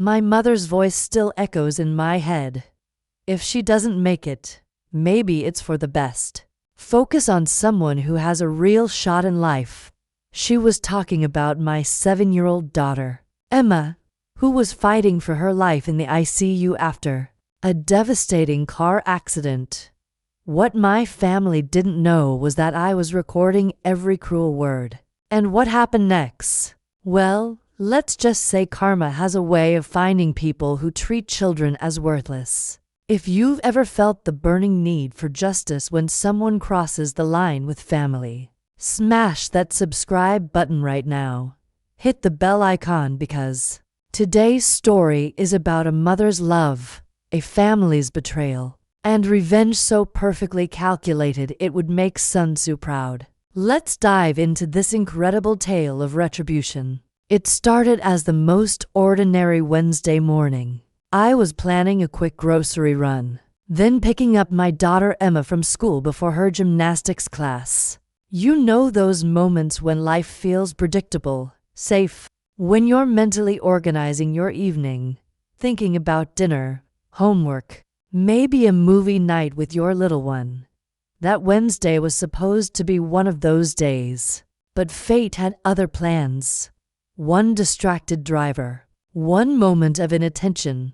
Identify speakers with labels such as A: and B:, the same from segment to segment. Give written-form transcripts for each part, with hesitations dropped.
A: My mother's voice still echoes in my head. If she doesn't make it, maybe it's for the best. Focus on someone who has a real shot in life. She was talking about my 7-year-old daughter, Emma, who was fighting for her life in the ICU after a devastating car accident. What my family didn't know was that I was recording every cruel word. And what happened next? Well, let's just say karma has a way of finding people who treat children as worthless. If you've ever felt the burning need for justice when someone crosses the line with family, smash that subscribe button right now. Hit the bell icon because today's story is about a mother's love, a family's betrayal, and revenge so perfectly calculated it would make Sun Tzu proud. Let's dive into this incredible tale of retribution. It started as the most ordinary Wednesday morning. I was planning a quick grocery run, then picking up my daughter Emma from school before her gymnastics class. You know those moments when life feels predictable, safe, when you're mentally organizing your evening, thinking about dinner, homework, maybe a movie night with your little one. That Wednesday was supposed to be one of those days, but fate had other plans. One distracted driver, one moment of inattention,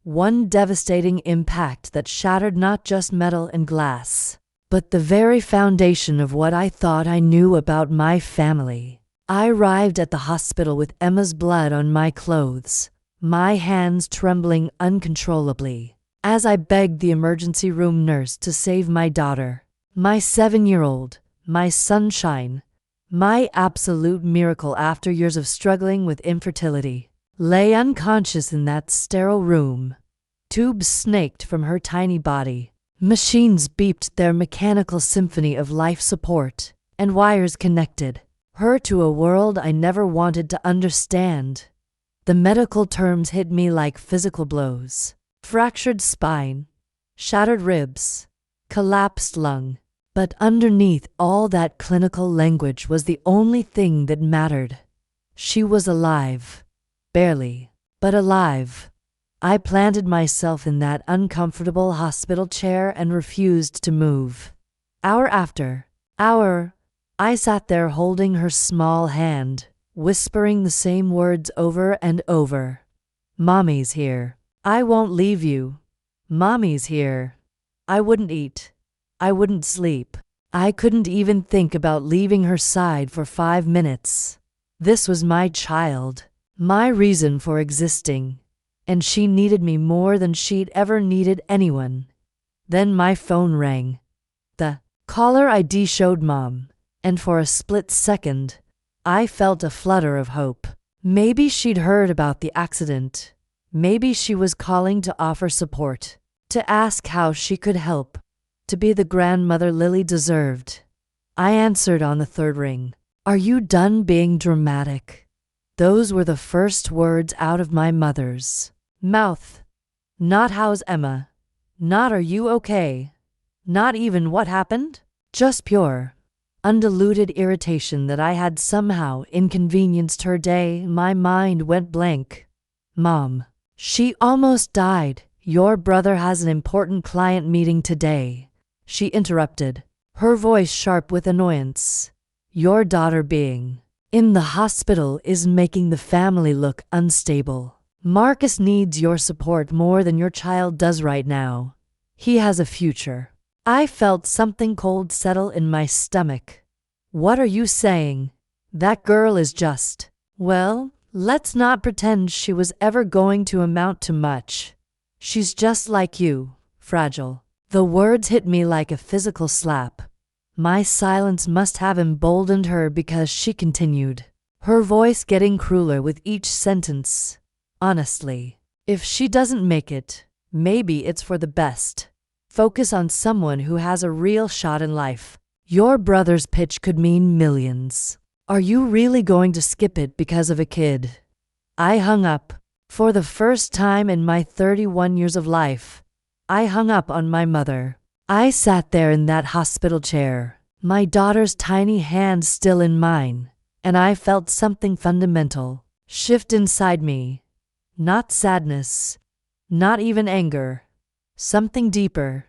A: one devastating impact that shattered not just metal and glass, but the very foundation of what I thought I knew about my family. I arrived at the hospital with Emma's blood on my clothes, my hands trembling uncontrollably, as I begged the emergency room nurse to save my daughter, my 7-year-old, my sunshine, my absolute miracle after years of struggling with infertility. Lay unconscious in that sterile room. Tubes snaked from her tiny body. Machines beeped their mechanical symphony of life support, and wires connected her to a world I never wanted to understand. The medical terms hit me like physical blows. Fractured spine, shattered ribs, collapsed lung. But underneath all that clinical language was the only thing that mattered. She was alive. Barely, but alive. I planted myself in that uncomfortable hospital chair and refused to move. Hour after hour, I sat there holding her small hand, whispering the same words over and over. Mommy's here. I won't leave you. Mommy's here. I wouldn't eat. I wouldn't sleep. I couldn't even think about leaving her side for 5 minutes. This was my child. My reason for existing, and she needed me more than she'd ever needed anyone. Then my phone rang. The caller ID showed Mom, and for a split second, I felt a flutter of hope. Maybe she'd heard about the accident. Maybe she was calling to offer support, to ask how she could help, to be the grandmother Lily deserved. I answered on the third ring. Are you done being dramatic? Those were the first words out of my mother's mouth. Not how's Emma. Not are you okay. Not even what happened. Just pure, undiluted irritation that I had somehow inconvenienced her day. My mind went blank. Mom. She almost died. Your brother has an important client meeting today. She interrupted, her voice sharp with annoyance. Your daughter being in the hospital is making the family look unstable. Marcus needs your support more than your child does right now. He has a future. I felt something cold settle in my stomach. What are you saying? That girl is just, well, let's not pretend she was ever going to amount to much. She's just like you, fragile. The words hit me like a physical slap. My silence must have emboldened her because she continued, her voice getting crueler with each sentence. Honestly, if she doesn't make it, maybe it's for the best. Focus on someone who has a real shot in life. Your brother's pitch could mean millions. Are you really going to skip it because of a kid? I hung up. For the first time in my 31 years of life, I hung up on my mother. I sat there in that hospital chair, my daughter's tiny hand still in mine, and I felt something fundamental shift inside me. Not sadness, not even anger. Something deeper,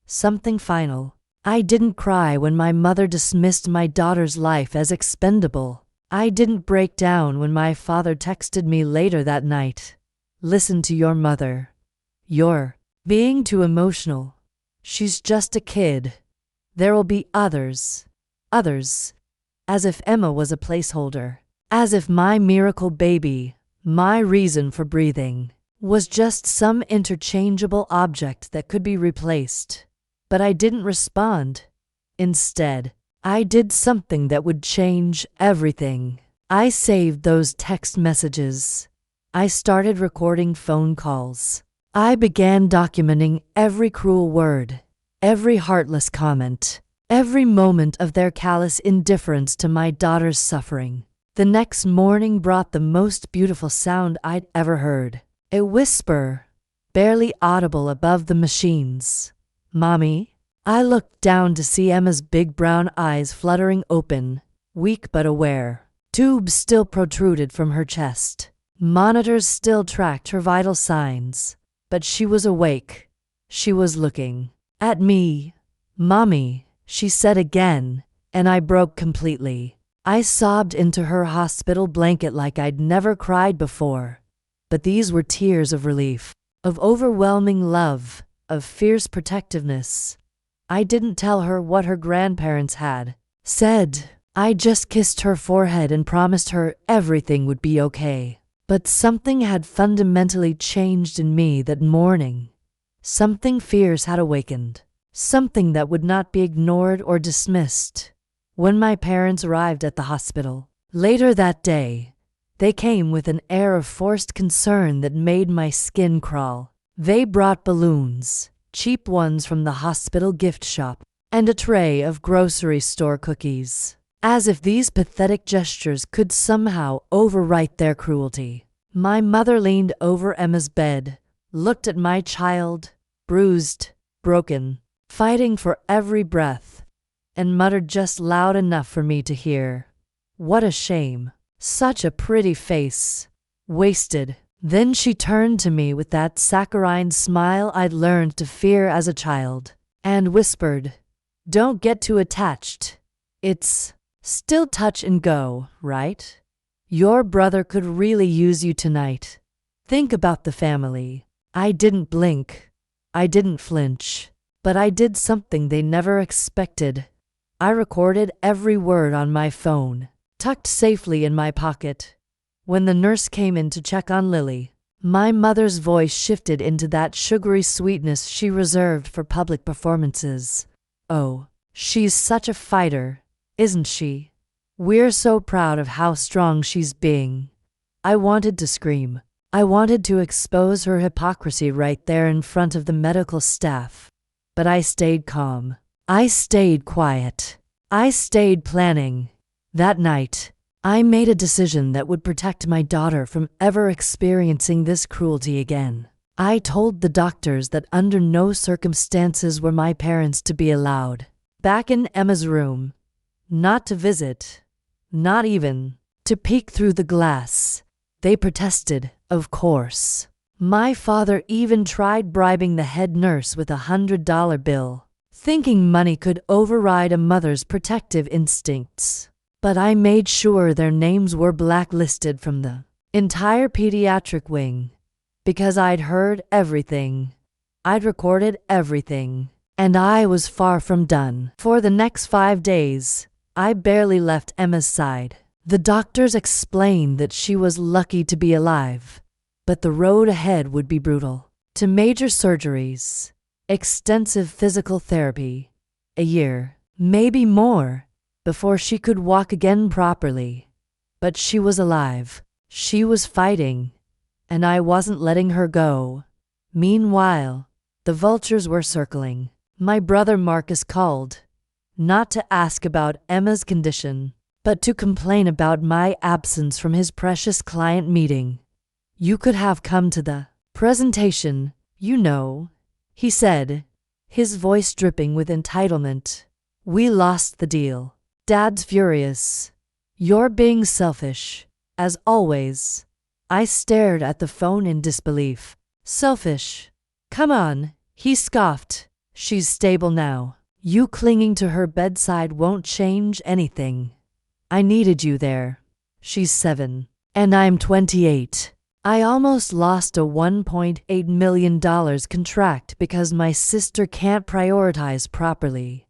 A: something final. I didn't cry when my mother dismissed my daughter's life as expendable. I didn't break down when my father texted me later that night. Listen to your mother. You're being too emotional. She's just a kid. There will be others. Others. As if Emma was a placeholder. As if my miracle baby, my reason for breathing, was just some interchangeable object that could be replaced. But I didn't respond. Instead, I did something that would change everything. I saved those text messages. I started recording phone calls. I began documenting every cruel word, every heartless comment, every moment of their callous indifference to my daughter's suffering. The next morning brought the most beautiful sound I'd ever heard. A whisper, barely audible above the machines. Mommy? I looked down to see Emma's big brown eyes fluttering open, weak but aware. Tubes still protruded from her chest. Monitors still tracked her vital signs. But she was awake. She was looking at me. Mommy, she said again, and I broke completely. I sobbed into her hospital blanket like I'd never cried before. But these were tears of relief, of overwhelming love, of fierce protectiveness. I didn't tell her what her grandparents had said. I just kissed her forehead and promised her everything would be okay. But something had fundamentally changed in me that morning. Something fierce had awakened. Something that would not be ignored or dismissed. When my parents arrived at the hospital later that day, they came with an air of forced concern that made my skin crawl. They brought balloons, cheap ones from the hospital gift shop, and a tray of grocery store cookies. As if these pathetic gestures could somehow overwrite their cruelty. My mother leaned over Emma's bed, looked at my child, bruised, broken, fighting for every breath, and muttered just loud enough for me to hear. What a shame. Such a pretty face. Wasted. Then she turned to me with that saccharine smile I'd learned to fear as a child, and whispered, "Don't get too attached. It's still touch and go, right? Your brother could really use you tonight. Think about the family." I didn't blink. I didn't flinch. But I did something they never expected. I recorded every word on my phone, tucked safely in my pocket. When the nurse came in to check on Lily, my mother's voice shifted into that sugary sweetness she reserved for public performances. "Oh, she's such a fighter, isn't she? We're so proud of how strong she's being." I wanted to scream. I wanted to expose her hypocrisy right there in front of the medical staff. But I stayed calm. I stayed quiet. I stayed planning. That night, I made a decision that would protect my daughter from ever experiencing this cruelty again. I told the doctors that under no circumstances were my parents to be allowed back in Emma's room. Not to visit. Not even to peek through the glass. They protested, of course. My father even tried bribing the head nurse with a $100 bill, thinking money could override a mother's protective instincts. But I made sure their names were blacklisted from the entire pediatric wing, because I'd heard everything. I'd recorded everything, and I was far from done. For the next 5 days, I barely left Emma's side. The doctors explained that she was lucky to be alive, but the road ahead would be brutal. To major surgeries, extensive physical therapy, a year, maybe more, before she could walk again properly. But she was alive. She was fighting, and I wasn't letting her go. Meanwhile, the vultures were circling. My brother Marcus called, not to ask about Emma's condition, but to complain about my absence from his precious client meeting. "You could have come to the presentation, you know," he said, his voice dripping with entitlement. "We lost the deal. Dad's furious. You're being selfish, as always." I stared at the phone in disbelief. Selfish. Come on, he scoffed. She's stable now. You clinging to her bedside won't change anything. I needed you there. She's 7. And I'm 28. I almost lost a $1.8 million contract because my sister can't prioritize properly.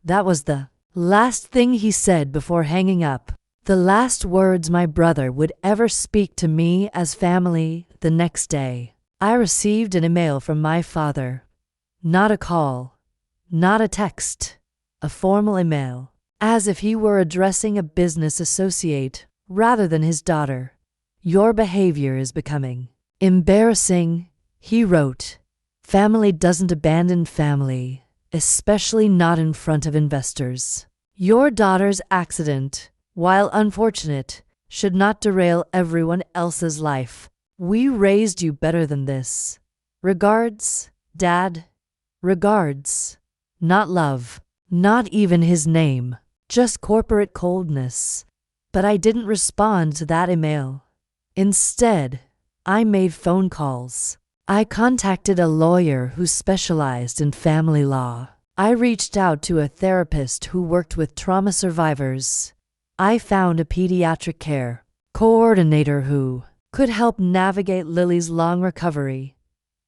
A: That was the last thing he said before hanging up. The last words my brother would ever speak to me as family. The next day, I received an email from my father. Not a call, not a text, a formal email, as if he were addressing a business associate rather than his daughter. Your behavior is becoming embarrassing, he wrote. Family doesn't abandon family, especially not in front of investors. Your daughter's accident, while unfortunate, should not derail everyone else's life. We raised you better than this. Regards, Dad. Regards. Not love. Not even his name. Just corporate coldness. But I didn't respond to that email. Instead, I made phone calls. I contacted a lawyer who specialized in family law. I reached out to a therapist who worked with trauma survivors. I found a pediatric care coordinator who could help navigate Lily's long recovery.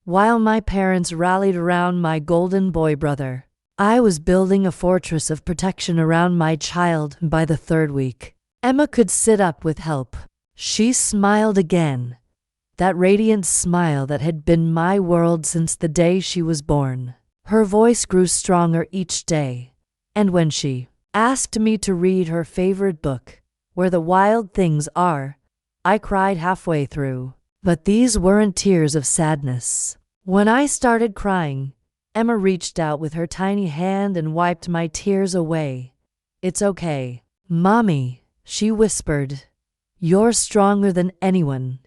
A: While my parents rallied around my golden boy brother, I was building a fortress of protection around my child. By the 3rd week, Emma could sit up with help. She smiled again, that radiant smile that had been my world since the day she was born. Her voice grew stronger each day, and when she asked me to read her favorite book, Where the Wild Things Are, I cried halfway through. But these weren't tears of sadness. When I started crying, Emma reached out with her tiny hand and wiped my tears away. It's okay, Mommy, she whispered. You're stronger than anyone.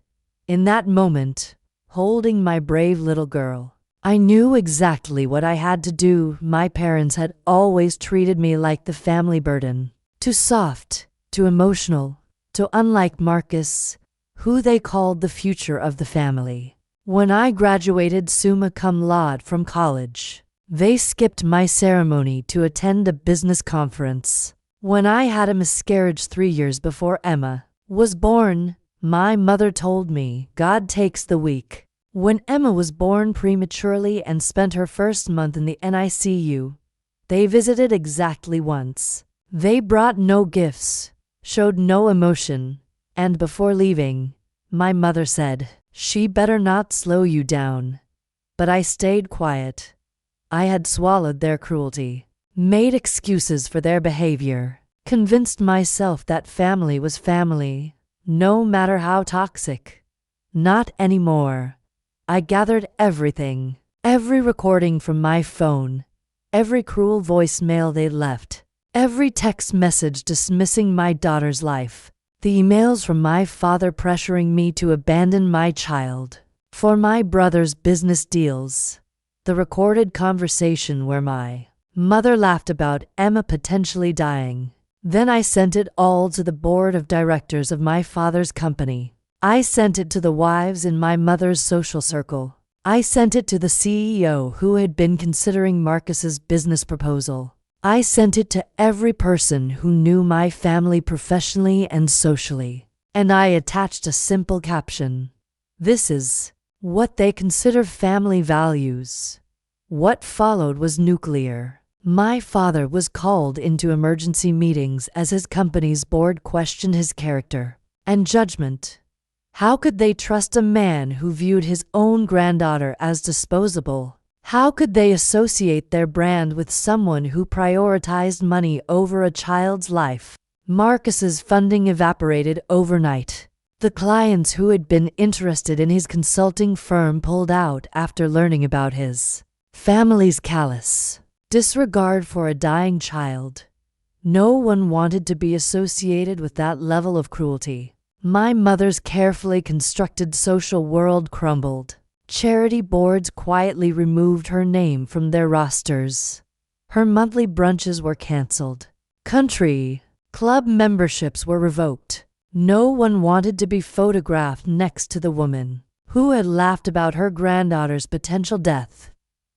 A: In that moment, holding my brave little girl, I knew exactly what I had to do. My parents had always treated me like the family burden. Too soft, too emotional, too unlike Marcus, who they called the future of the family. When I graduated summa cum laude from college, they skipped my ceremony to attend a business conference. When I had a miscarriage 3 years before Emma was born, my mother told me God takes the weak. When Emma was born prematurely and spent her first month in the NICU, they visited exactly once. They brought no gifts, showed no emotion, and before leaving, my mother said, she better not slow you down. But I stayed quiet. I had swallowed their cruelty, made excuses for their behavior, convinced myself that family was family, no matter how toxic. Not anymore. I gathered everything, every recording from my phone, every cruel voicemail they left, every text message dismissing my daughter's life, the emails from my father pressuring me to abandon my child for my brother's business deals, the recorded conversation where my mother laughed about Emma potentially dying. Then I sent it all to the board of directors of my father's company. I sent it to the wives in my mother's social circle. I sent it to the CEO who had been considering Marcus's business proposal. I sent it to every person who knew my family professionally and socially. And I attached a simple caption. This is what they consider family values. What followed was nuclear. My father was called into emergency meetings as his company's board questioned his character and judgment. How could they trust a man who viewed his own granddaughter as disposable? How could they associate their brand with someone who prioritized money over a child's life? Marcus's funding evaporated overnight. The clients who had been interested in his consulting firm pulled out after learning about his family's callous disregard for a dying child. No one wanted to be associated with that level of cruelty. My mother's carefully constructed social world crumbled. Charity boards quietly removed her name from their rosters. Her monthly brunches were canceled. Country club memberships were revoked. No one wanted to be photographed next to the woman who had laughed about her granddaughter's potential death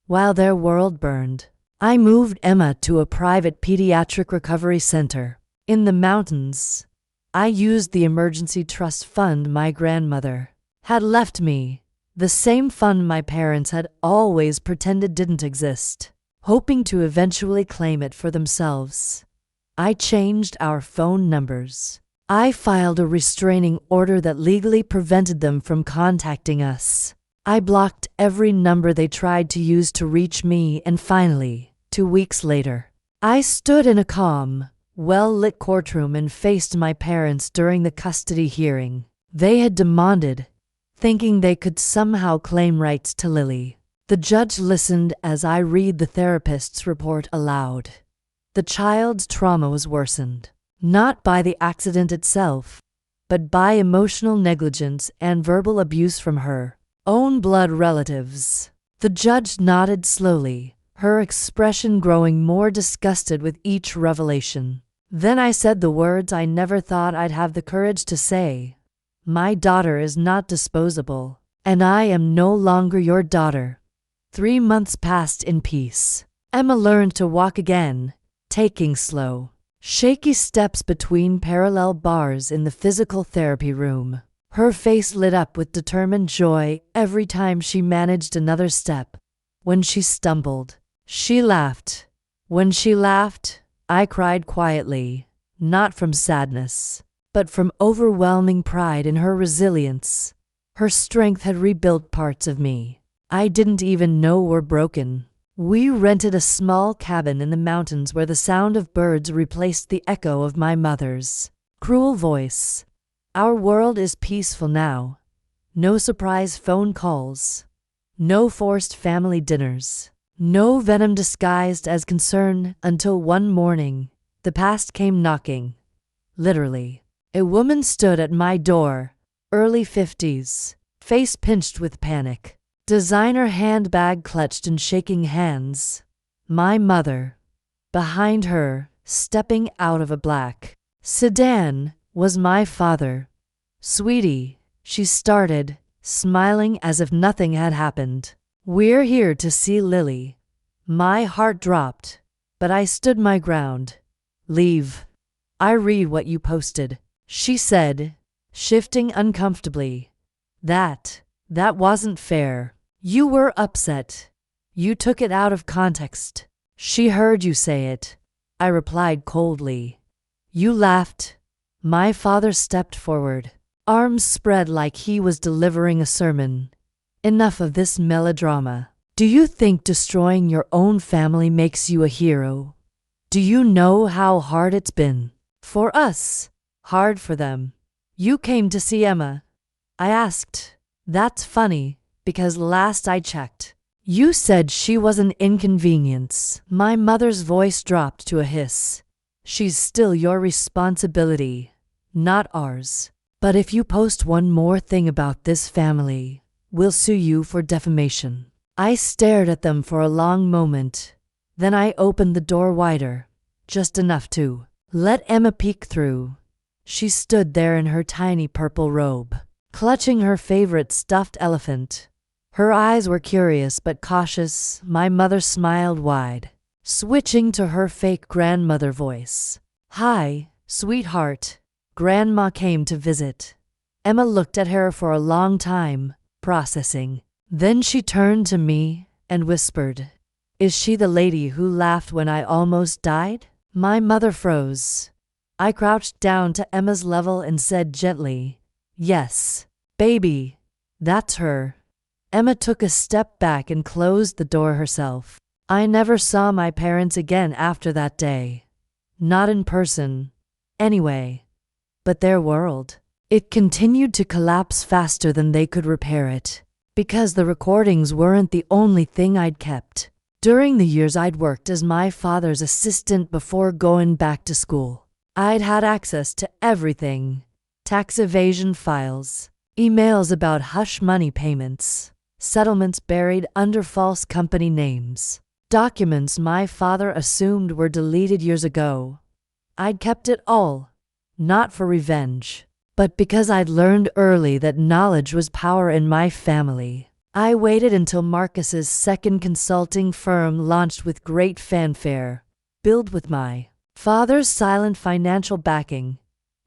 A: while their world burned. I moved Emma to a private pediatric recovery center in the mountains. I used the emergency trust fund my grandmother had left me, the same fund my parents had always pretended didn't exist, hoping to eventually claim it for themselves. I changed our phone numbers. I filed a restraining order that legally prevented them from contacting us. I blocked every number they tried to use to reach me, and finally, 2 weeks later, I stood in a calm, well-lit courtroom and faced my parents during the custody hearing. They had demanded, thinking they could somehow claim rights to Lily. The judge listened as I read the therapist's report aloud. The child's trauma was worsened, not by the accident itself, but by emotional negligence and verbal abuse from her own blood relatives. The judge nodded slowly, her expression growing more disgusted with each revelation. Then I said the words I never thought I'd have the courage to say. My daughter is not disposable, and I am no longer your daughter. 3 months passed in peace. Emma learned to walk again, taking slow, shaky steps between parallel bars in the physical therapy room. Her face lit up with determined joy every time she managed another step. When she stumbled, she laughed. When she laughed, I cried quietly, not from sadness, but from overwhelming pride in her resilience. Her strength had rebuilt parts of me I didn't even know were broken. We rented a small cabin in the mountains where the sound of birds replaced the echo of my mother's cruel voice. Our world is peaceful now. No surprise phone calls. No forced family dinners. No venom disguised as concern until one morning, the past came knocking. Literally. A woman stood at my door, early 50s, face pinched with panic, designer handbag clutched in shaking hands. My mother. Behind her, stepping out of a black sedan, was my father. "Sweetie," she started, smiling as if nothing had happened. "We're here to see Lily." My heart dropped, but I stood my ground. "Leave. I read what you posted," she said, shifting uncomfortably. That wasn't fair. You were upset. You took it out of context." "She heard you say it," I replied coldly. "You laughed." My father stepped forward, arms spread like he was delivering a sermon. "Enough of this melodrama. Do you think destroying your own family makes you a hero? Do you know how hard it's been for us? Hard for them." "You came to see Emma?" I asked. "That's funny, because last I checked, you said she was an inconvenience." My mother's voice dropped to a hiss. "She's still your responsibility, not ours. But if you post one more thing about this family, we'll sue you for defamation." I stared at them for a long moment. Then I opened the door wider, just enough to let Emma peek through. She stood there in her tiny purple robe, clutching her favorite stuffed elephant. Her eyes were curious but cautious. My mother smiled wide, switching to her fake grandmother voice. "Hi, sweetheart. Grandma came to visit." Emma looked at her for a long time, processing. Then she turned to me and whispered, "Is she the lady who laughed when I almost died?" My mother froze. I crouched down to Emma's level and said gently, "Yes, baby, that's her." Emma took a step back and closed the door herself. I never saw my parents again after that day. Not in person, anyway. But their world, it continued to collapse faster than they could repair it. Because the recordings weren't the only thing I'd kept. During the years I'd worked as my father's assistant before going back to school, I'd had access to everything: tax evasion files, emails about hush money payments, settlements buried under false company names, documents my father assumed were deleted years ago. I'd kept it all, not for revenge, But because I'd learned early that knowledge was power in my family, I waited until Marcus's second consulting firm launched with great fanfare, billed with my father's silent financial backing.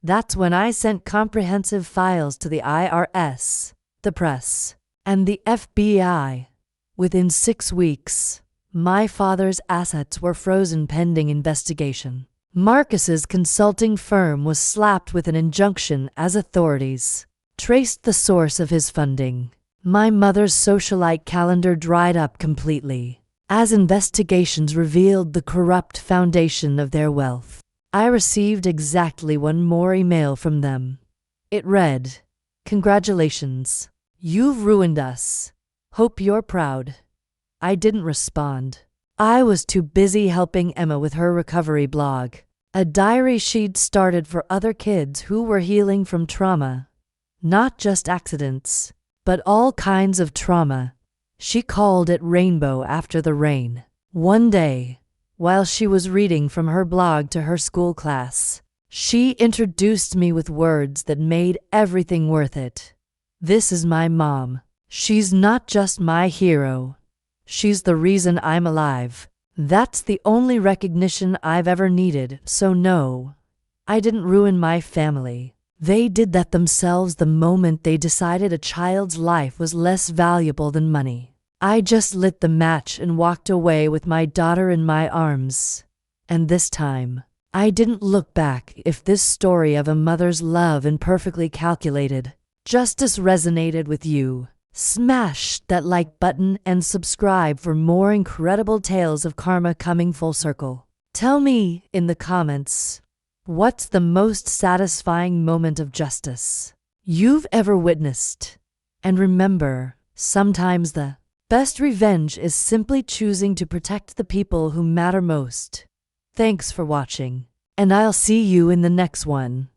A: That's when I sent comprehensive files to the IRS, the press, and the FBI. Within 6 weeks, my father's assets were frozen pending investigation. Marcus's consulting firm was slapped with an injunction as authorities traced the source of his funding. My mother's socialite calendar dried up completely as investigations revealed the corrupt foundation of their wealth. I received exactly one more email from them. It read, "Congratulations. You've ruined us. Hope you're proud." I didn't respond. I was too busy helping Emma with her recovery blog, a diary she'd started for other kids who were healing from trauma. Not just accidents, but all kinds of trauma. She called it rainbow after the rain. One day, while she was reading from her blog to her school class, she introduced me with words that made everything worth it. "This is my mom. She's not just my hero. She's the reason I'm alive." That's the only recognition I've ever needed, so no, I didn't ruin my family. They did that themselves the moment they decided a child's life was less valuable than money. I just lit the match and walked away with my daughter in my arms. And this time, I didn't look back. If this story of a mother's love and perfectly calculated justice resonated with you, smash that like button and subscribe for more incredible tales of karma coming full circle. Tell me in the comments, what's the most satisfying moment of justice you've ever witnessed? And remember, sometimes the best revenge is simply choosing to protect the people who matter most. Thanks for watching, and I'll see you in the next one.